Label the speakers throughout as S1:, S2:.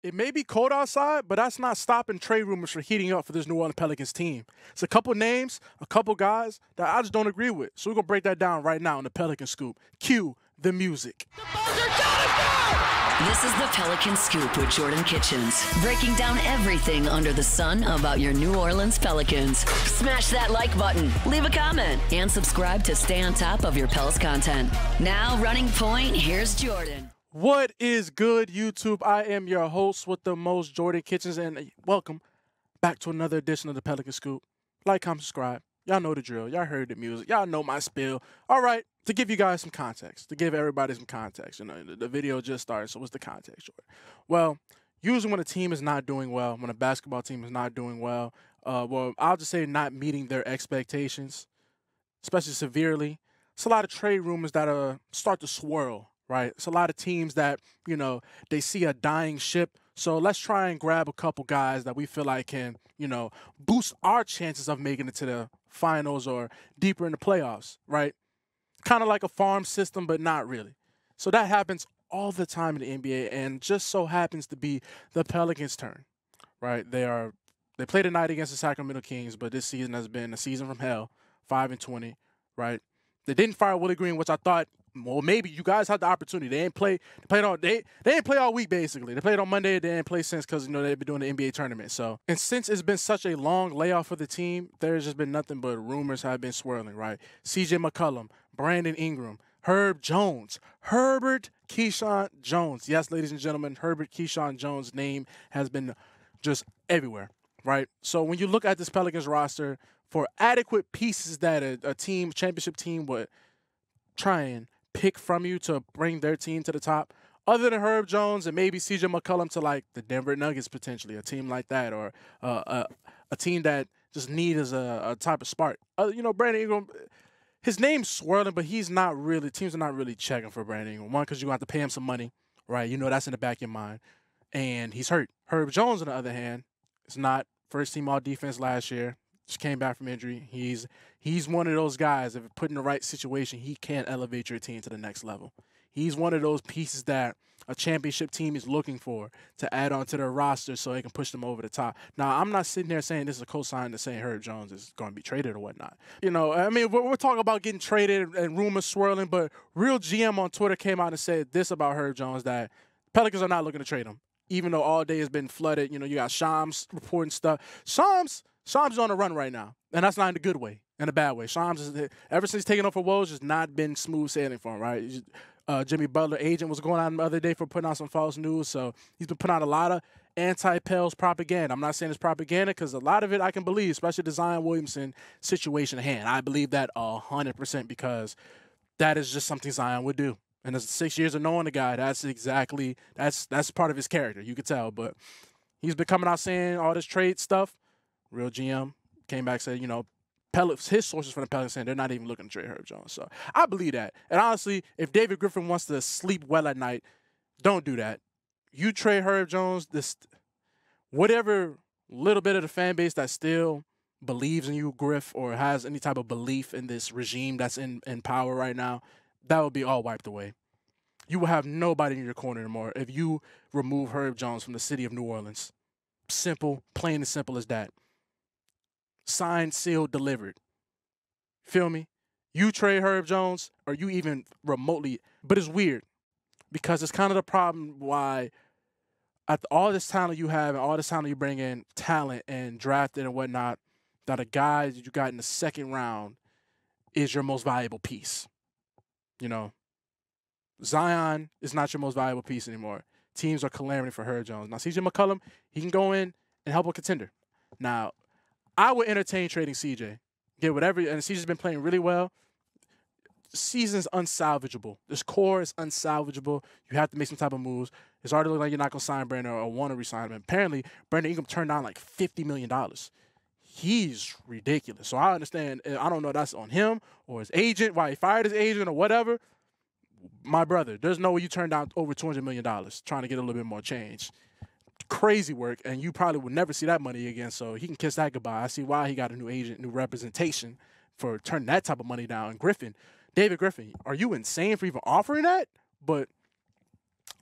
S1: It may be cold outside, but that's not stopping trade rumors from heating up for this New Orleans Pelicans team. It's a couple names, a couple guys that I just don't agree with. So we're going to break that down right now in the Pelicans Scoop. Cue the music.
S2: This is the Pelicans Scoop with Jordan Kitchens, breaking down everything under the sun about your New Orleans Pelicans. Smash that like button, leave a comment, and subscribe to stay on top of your Pels content. Now, running point, here's Jordan.
S1: What is good, YouTube? I am your host with the most, Jordan Kitchens, and welcome back to another edition of the Pelicans Scoop. Like, comment, subscribe. Y'all know the drill. Y'all heard the music. Y'all know my spiel. All right, to give you guys some context, to give everybody some context. You know, the video just started, so what's the context, Jordan? Well, usually when a team is not doing well, when a basketball team is not doing well, I'll just say not meeting their expectations, especially severely, it's a lot of trade rumors that start to swirl, right? It's a lot of teams that, you know, they see a dying ship. So let's try and grab a couple guys that we feel like can, you know, boost our chances of making it to the finals or deeper in the playoffs, right? Kind of like a farm system, but not really. So that happens all the time in the NBA, and just so happens to be the Pelicans' turn, right? They played tonight against the Sacramento Kings, but this season has been a season from hell, 5-20, right? They didn't fire Willie Green, which I thought, well, maybe you guys had the opportunity. They didn't play all week, basically. They played on Monday. They didn't play since because, you know, they've been doing the NBA tournament. So, and since it's been such a long layoff for the team, there's just been nothing but rumors have been swirling, right? CJ McCollum, Brandon Ingram, Herb Jones, Herbert Keyshawn Jones. Yes, ladies and gentlemen, Herbert Keyshawn Jones' name has been just everywhere, right? So when you look at this Pelicans roster, for adequate pieces that a team, championship team, would try and pick from you to bring their team to the top, other than Herb Jones and maybe CJ McCollum to like the Denver Nuggets potentially, a team like that, or a team that just needs a type of spark. You know, Brandon Ingram, his name's swirling, but he's not really, teams are not really checking for Brandon Ingram. One, because you're going to have to pay him some money, right? You know that's in the back of your mind. And he's hurt. Herb Jones, on the other hand, is not first team all defense last year. Just came back from injury. He's one of those guys, if put in the right situation, he can elevate your team to the next level. He's one of those pieces that a championship team is looking for to add on to their roster so they can push them over the top. Now, I'm not sitting there saying this is a cosign to saying Herb Jones is going to be traded or whatnot. You know, I mean, we're talking about getting traded and rumors swirling, but Real GM on Twitter came out and said this about Herb Jones, that Pelicans are not looking to trade him. Even though all day has been flooded, you know, you got Shams reporting stuff. Shams is on the run right now, and that's not in a good way, in a bad way. Shams, ever since taking over Woj, has not been smooth sailing for him, right? Jimmy Butler agent was going on the other day for putting out some false news, so he's been putting out a lot of anti-Pels propaganda. I'm not saying it's propaganda because a lot of it I can believe, especially the Zion Williamson situation at hand. I believe that 100% because that is just something Zion would do. And as 6 years of knowing the guy, that's part of his character. You could tell, but he's been coming out saying all this trade stuff. Real GM came back and said, you know, his sources from the Pelicans saying they're not even looking to trade Herb Jones. So I believe that. And honestly, if David Griffin wants to sleep well at night, don't do that. You trade Herb Jones, whatever little bit of the fan base that still believes in you, Griff, or has any type of belief in this regime that's in power right now, that will be all wiped away. You will have nobody in your corner anymore if you remove Herb Jones from the city of New Orleans. Simple, plain and simple as that. Signed, sealed, delivered. Feel me? You trade Herb Jones, or you even remotely, but it's weird because it's kind of the problem why after all this talent you have and all this talent you bring in, talent and drafted and whatnot, that a guy that you got in the second round is your most valuable piece. You know, Zion is not your most valuable piece anymore. Teams are clamoring for Herb Jones. Now, CJ McCollum, he can go in and help a contender. Now, I would entertain trading CJ. Get whatever, and CJ's been playing really well. Season's unsalvageable. This core is unsalvageable. You have to make some type of moves. It's already looking like you're not going to sign Brandon or want to resign him. Apparently, Brandon Ingram turned down like $50 million. He's ridiculous. So I understand. I don't know if that's on him or his agent, why he fired his agent or whatever. My brother, there's no way you turn down over $200 million trying to get a little bit more change. Crazy work, and you probably would never see that money again, so he can kiss that goodbye. I see why he got a new agent, new representation for turning that type of money down. And David Griffin, are you insane for even offering that? But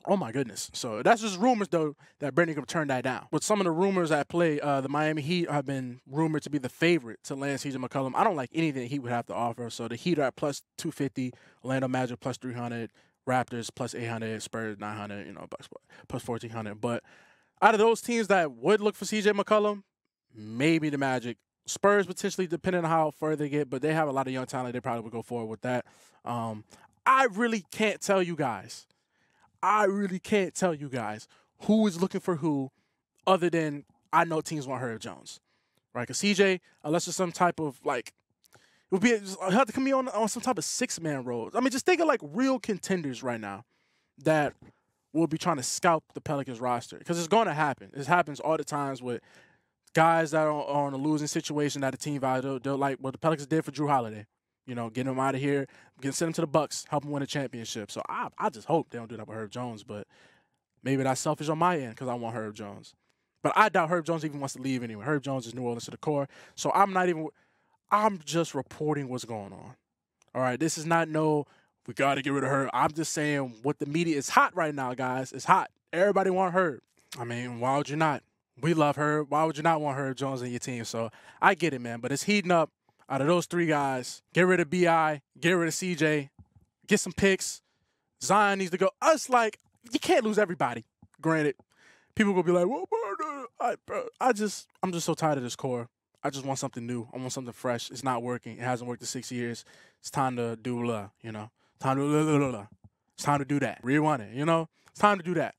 S1: Oh my goodness. So that's just rumors though that Brandon Ingram turned that down. With some of the rumors at play, the Miami Heat have been rumored to be the favorite to land CJ McCollum. I don't like anything he would have to offer. So the Heat are at plus 250, Orlando Magic plus 300, Raptors plus 800, Spurs 900, Bucks plus 1400. But out of those teams that would look for CJ McCollum, maybe the Magic. Spurs potentially, depending on how far they get, but they have a lot of young talent. They probably would go forward with that. I really can't tell you guys. Who is looking for who other than I know teams want Herb Jones, right? Because CJ, unless it's some type of it would have to come in on some type of 6-man role. I mean, just think of like real contenders right now that will be trying to scalp the Pelicans roster because it's going to happen. It happens all the times with guys that are on a losing situation that the team value. They'll like what the Pelicans did for Drew Holiday. Get him out of here, send him to the Bucks, help him win a championship. So I just hope they don't do that with Herb Jones, but maybe that's selfish on my end because I want Herb Jones. But I doubt Herb Jones even wants to leave anyway. Herb Jones is New Orleans to the core. So I'm just reporting what's going on. All right, this is not we got to get rid of Herb. I'm just saying what the media is hot right now, guys. It's hot. Everybody want Herb. I mean, why would you not? We love Herb. Why would you not want Herb Jones in your team? So I get it, man. But it's heating up. Out of those 3 guys, get rid of B.I., get rid of CJ, get some picks. Zion needs to go. You can't lose everybody. Granted, people will be like, well, I'm just so tired of this core. I just want something new. I want something fresh. It's not working. It hasn't worked in 6 years. It's time to do It's time to do that. Rewind it, It's time to do that.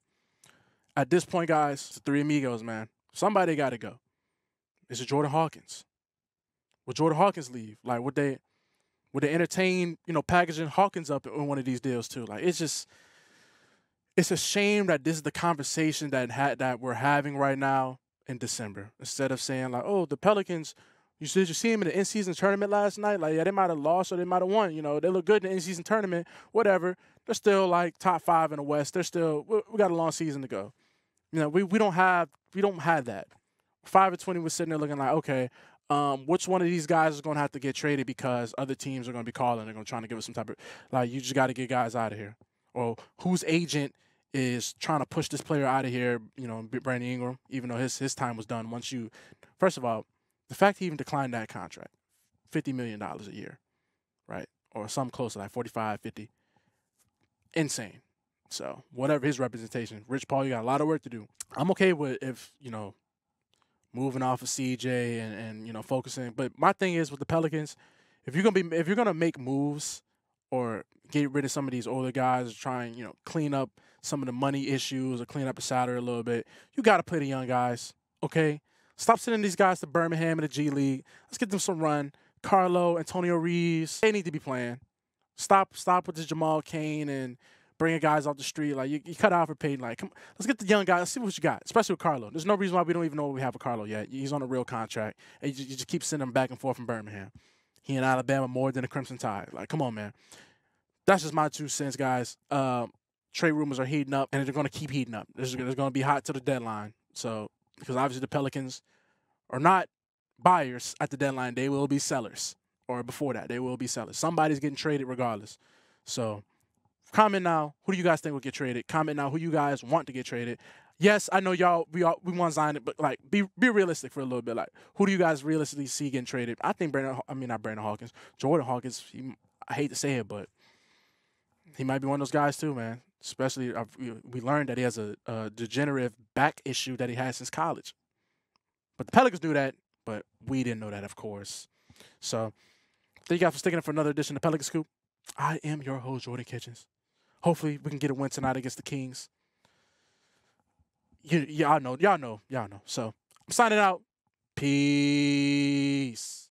S1: At this point, guys, it's the 3 amigos, man. Somebody got to go. Is it Jordan Hawkins? Would Jordan Hawkins leave? Like, would they entertain, packaging Hawkins up in one of these deals too? Like, it's a shame that this is the conversation that we're having right now in December. Instead of saying like, oh, the Pelicans, you see them in the in-season tournament last night? Like, yeah, they might have lost or they might have won. They look good in the in-season tournament, whatever. They're still like top 5 in the West. We got a long season to go. We don't have that. 5-20 was sitting there looking like, okay, which one of these guys is going to have to get traded because other teams are going to be calling. They're going to try to give us some type of, you just got to get guys out of here. Or whose agent is trying to push this player out of here, Brandon Ingram, even though his time was done. First of all, the fact he even declined that contract, $50 million a year, right? Or something close to that, 45, 50. Insane. So whatever his representation, Rich Paul, you got a lot of work to do. I'm okay with moving off of CJ and focusing. But my thing is with the Pelicans, if you're gonna make moves or get rid of some of these older guys, try and clean up some of the money issues or clean up the salary a little bit, you got to play the young guys. Okay, stop sending these guys to Birmingham in the G League. Let's get them some run. Carlo, Antonio Reeves, they need to be playing. Stop with this Jamal Cain and bringing guys off the street. Like, you cut out for Payton. Like, come, let's get the young guys. Let's see what you got, especially with Carlo. There's no reason why we don't even know what we have with Carlo yet. He's on a real contract, and you just keep sending him back and forth from Birmingham. He in Alabama more than the Crimson Tide. Like, come on, man. That's just my 2 cents, guys. Trade rumors are heating up, and they're going to keep heating up. It's going to be hot to the deadline. So, because obviously the Pelicans are not buyers at the deadline. They will be sellers. Or before that, they will be sellers. Somebody's getting traded regardless. So, comment now. Who do you guys think will get traded? Comment now who you guys want to get traded. Yes, I know we want Zion, but like be realistic for a little bit. Like, who do you guys realistically see getting traded? I think not Brandon Hawkins. Jordan Hawkins, I hate to say it, but he might be one of those guys too, man. Especially, we learned that he has a degenerative back issue that he had since college. But the Pelicans knew that, but we didn't know that, of course. So, thank you guys for sticking it for another edition of Pelicans Scoop. I am your host, Jordan Kitchens. Hopefully, we can get a win tonight against the Kings. Y'all know. So, I'm signing out. Peace.